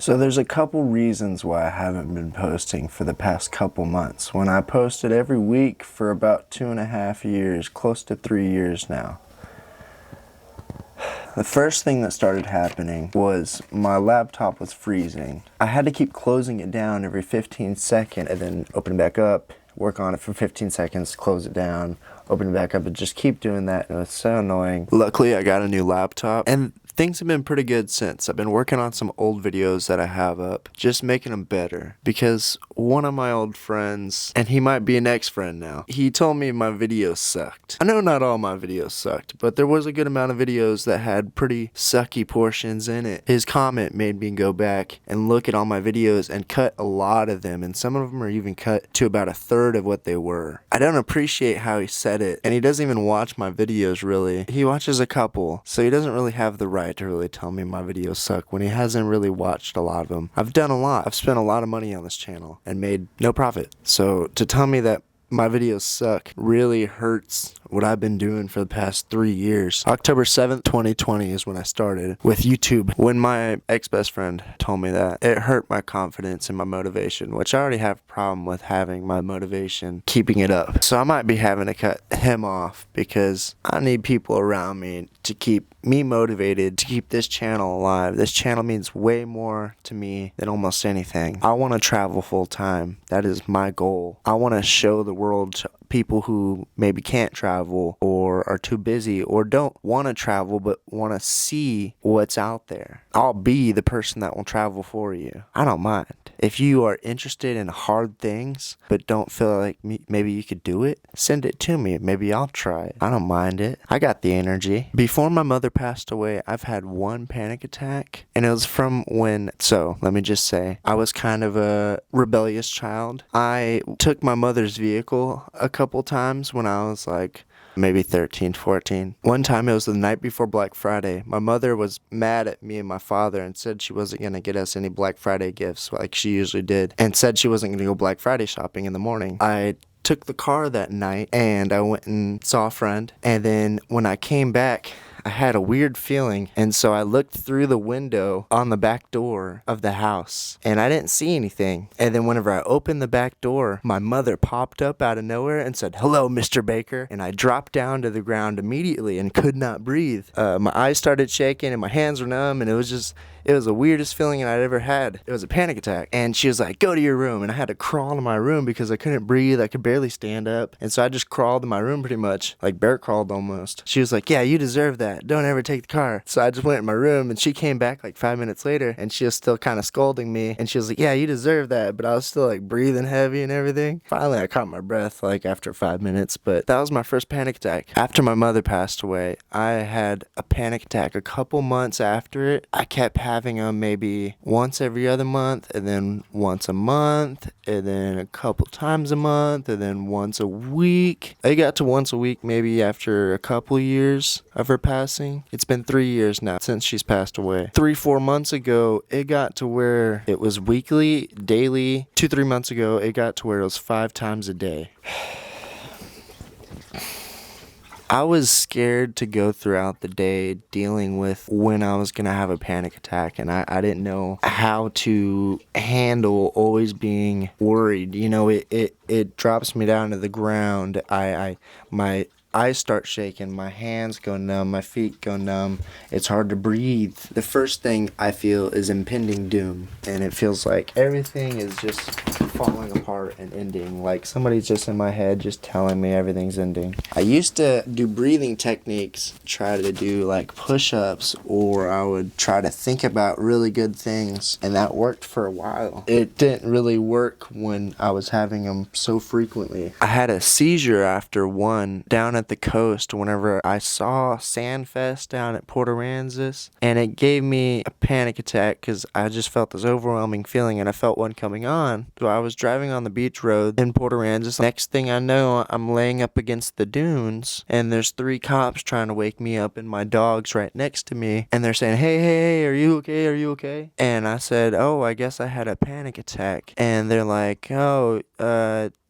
So there's a couple reasons why I haven't been posting for the past couple months, when I posted every week for about 2.5 years, close to 3 years now. The first thing that started happening was my laptop was freezing. I had to keep closing it down every 15 seconds and then open it back up, work on it for 15 seconds, close it down, open it back up, and just keep doing that, and it was so annoying. Luckily, I got a new laptop, and things have been pretty good since. I've been working on some old videos that I have up, just making them better, because one of my old friends, and he might be an ex-friend now, he told me my videos sucked. I know not all my videos sucked, but there was a good amount of videos that had pretty sucky portions in it. His comment made me go back and look at all my videos and cut a lot of them, and some of them are even cut to about a third of what they were. I don't appreciate how he said it, and he doesn't even watch my videos really. He watches a couple, so he doesn't really have the right to really tell me my videos suck when he hasn't really watched a lot of them. I've done a lot. I've spent a lot of money on this channel and made no profit. So to tell me that my videos suck really hurts what I've been doing for the past 3 years. October 7th, 2020 is when I started with YouTube. When my ex-best friend told me that, it hurt my confidence and my motivation, which I already have a problem with having my motivation, keeping it up. So I might be having to cut him off because I need people around me to keep me motivated, to keep this channel alive. This channel means way more to me than almost anything. I want to travel full time. That is my goal. I want to show the world to people who maybe can't travel or are too busy or don't want to travel but want to see what's out there. I'll be the person that will travel for you. I don't mind. If you are interested in hard things but don't feel like maybe you could do it, send it to me. Maybe I'll try it. I don't mind it. I got the energy. Before my mother passed away, I've had one panic attack, and it was from let me just say, I was kind of a rebellious child. I took my mother's vehicle a couple times when I was like maybe 13, 14. One time, it was the night before Black Friday. My mother was mad at me and my father and said she wasn't going to get us any Black Friday gifts like she usually did, and said she wasn't going to go Black Friday shopping in the morning. I took the car that night and I went and saw a friend, and then when I came back, I had a weird feeling, and so I looked through the window on the back door of the house, and I didn't see anything. And then whenever I opened the back door, my mother popped up out of nowhere and said, "Hello, Mr. Baker," and I dropped down to the ground immediately and could not breathe. My eyes started shaking and my hands were numb, and it was the weirdest feeling I'd ever had. It was a panic attack. And she was like, "Go to your room," and I had to crawl to my room because I couldn't breathe. I could barely stand up, and so I just crawled to my room pretty much, like bear crawled almost. She was like, "Yeah, you deserve that. Don't ever take the car." So I just went in my room, and she came back like 5 minutes later, and she was still kind of scolding me, and she was like, "Yeah, you deserve that," but I was still like breathing heavy and everything. Finally, I caught my breath like after 5 minutes, but that was my first panic attack. After my mother passed away, I had a panic attack a couple months after it. I kept having them maybe once every other month, and then once a month, and then a couple times a month, and then once a week. I got to once a week maybe after a couple years of her passing. It's been 3 years now since she's passed away. 3-4 months ago, it got to where it was weekly, daily. 2-3 months ago, it got to where it was 5 times a day. I was scared to go throughout the day dealing with when I was going to have a panic attack, and I didn't know how to handle always being worried. You know, it drops me down to the ground. My eyes start shaking, my hands go numb, my feet go numb. It's hard to breathe. The first thing I feel is impending doom, and it feels like everything is just falling apart and ending, like somebody's just in my head just telling me everything's ending. I used to do breathing techniques, try to do like push-ups, or I would try to think about really good things, and that worked for a while. It didn't really work when I was having them so frequently. I had a seizure after one down at the coast whenever I saw Sandfest down at Port Aransas, and it gave me a panic attack because I just felt this overwhelming feeling, and I felt one coming on. So I was driving on the beach road in Port Aransas. Next thing I know, I'm laying up against the dunes, and there's 3 cops trying to wake me up, and my dog's right next to me, and they're saying, hey, are you okay? Are you okay? And I said, "Oh, I guess I had a panic attack." And they're like, "Oh,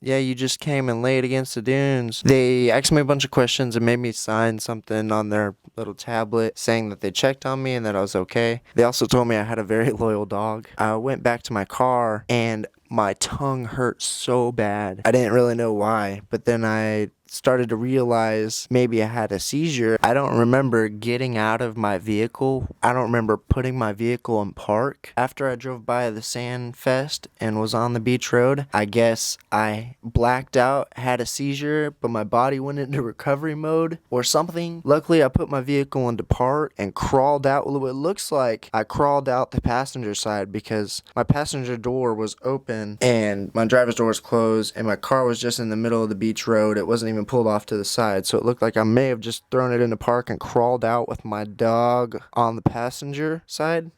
Yeah, you just came and laid against the dunes. They asked me a bunch of questions and made me sign something on their little tablet saying that they checked on me and that I was okay. They also told me I had a very loyal dog. I went back to my car and my tongue hurt so bad. I didn't really know why, but then I started to realize maybe I had a seizure. I don't remember getting out of my vehicle. I don't remember putting my vehicle in park. After I drove by the sand fest and was on the beach road, I guess I blacked out, had a seizure, but my body went into recovery mode or something. Luckily, I put my vehicle into park and crawled out. Well, it looks like I crawled out the passenger side because my passenger door was open and my driver's door was closed and my car was just in the middle of the beach road. It wasn't even pulled off to the side, so it looked like I may have just thrown it in the park and crawled out with my dog on the passenger side.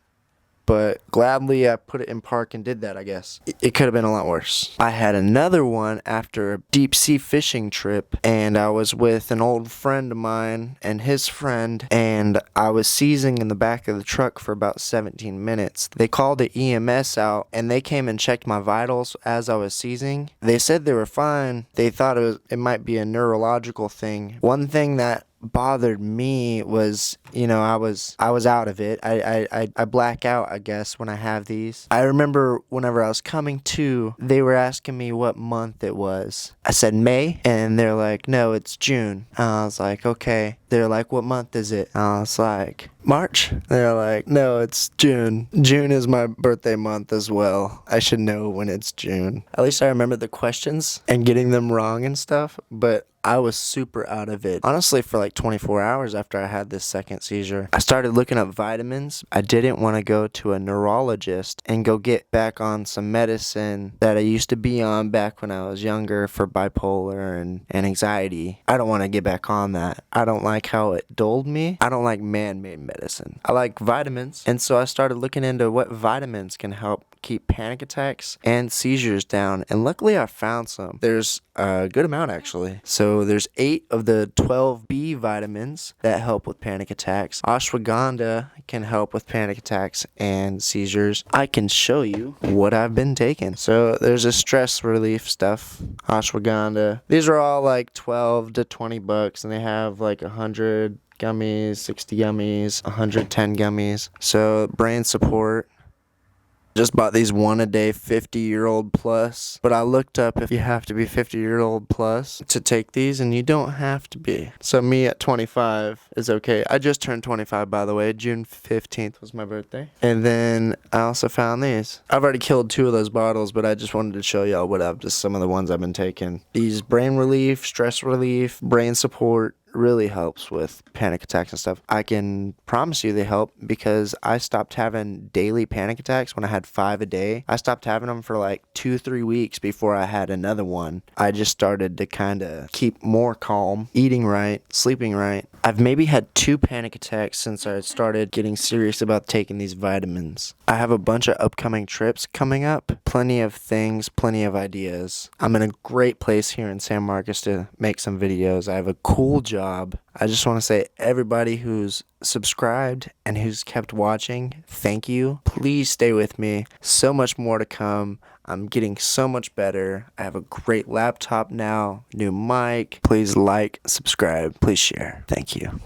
But gladly I put it in park and did that, I guess. It could have been a lot worse. I had another one after a deep sea fishing trip, and I was with an old friend of mine and his friend, and I was seizing in the back of the truck for about 17 minutes. They called the EMS out, and they came and checked my vitals as I was seizing. They said they were fine. They thought it might be a neurological thing. One thing that bothered me was, I was out of it. I black out, I guess, when I have these. I remember whenever I was coming to, they were asking me what month it was. I said May, and they're like, no, it's June. I was like, okay. They're like, what month is it? I was like, March. They're like, no, it's June. June is my birthday month as well. I should know when it's June. At least I remember the questions and getting them wrong and stuff, but I was super out of it. Honestly, for like 24 hours after I had this second seizure, I started looking up vitamins. I didn't want to go to a neurologist and go get back on some medicine that I used to be on back when I was younger for bipolar and anxiety. I don't want to get back on that. I don't like how it dulled me. I don't like man-made medicine. I like vitamins. And so I started looking into what vitamins can help keep panic attacks and seizures down, and luckily I found some. There's a good amount, actually. So there's 8 of the 12 B vitamins that help with panic attacks. Ashwagandha can help with panic attacks and seizures. I can show you what I've been taking. So there's a stress relief stuff, ashwagandha. These are all like 12 to 20 bucks, and they have like 100 gummies, 60 gummies, 110 gummies. So brain support. Just bought these 1 a day 50-year-old plus, but I looked up if you have to be 50-year-old plus to take these, and you don't have to be. So me at 25 is okay. I just turned 25, by the way. June 15th was my birthday. And then I also found these. I've already killed 2 of those bottles, but I just wanted to show y'all just some of the ones I've been taking. These brain relief, stress relief, brain support, really helps with panic attacks and stuff. I can promise you they help because I stopped having daily panic attacks when I had 5 a day. I stopped having them for like 2-3 weeks before I had another one. I just started to kind of keep more calm, eating right, sleeping right. I've maybe had 2 panic attacks since I started getting serious about taking these vitamins. I have a bunch of upcoming trips coming up. Plenty of things, plenty of ideas. I'm in a great place here in San Marcos to make some videos. I have a cool job. I just want to say everybody who's subscribed and who's kept watching, thank you. Please stay with me. So much more to come. I'm getting so much better. I have a great laptop now, new mic. Please like, subscribe, please share. Thank you.